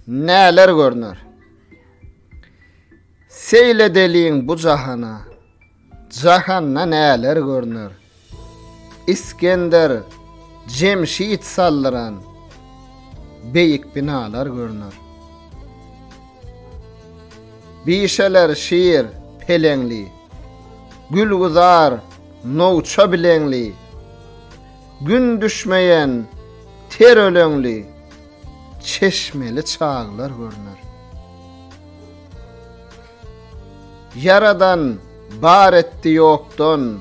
näler görünür. Seyledeliğin bu cahana, cahanna näler görünür. İskender, Cemşit sallıran, beyik binalar görünür. Bişeler şiir pelengli, gülguzar novça bilengli, gün düşmeyen ter ölengli, çeşmeli çağlar görünür. Yaradan bar etti yoktan,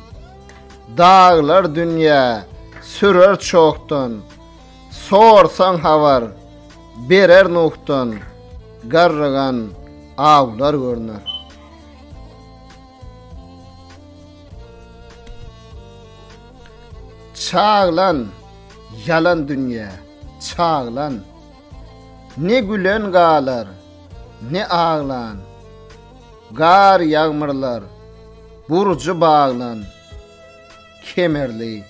dağlar dünya sürer çoktan, sorsan havar berer noktan, garragan ağlar görünür. Çağlan yalan dünya, çağlan ne gülen galar, ne ağlan, gar yağmurlar, burcu bağlan, kemerli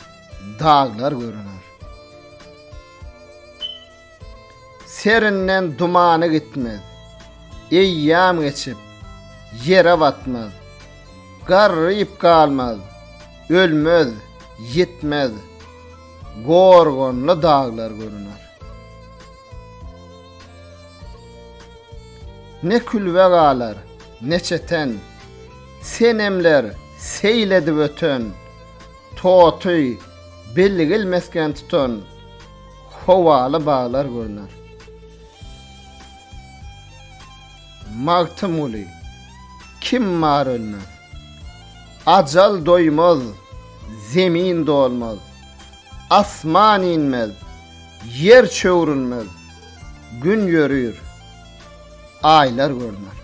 dağlar görünür. Serinden dumanı gitmez, eyyam geçip yere batmaz, garrayıp kalmaz, ölmez, yitmez, gorgonlu dağlar görünür. Ne külve galar, ne çeten, senemler seyledi ötön, totuy belgilmesken tuton, hovalı bağlar görünür. Magtımuli, kim mar ölmez, acal doymaz, zemin dolmaz, asman inmez, yer çövrülmez, gün yürür, aylar görünür.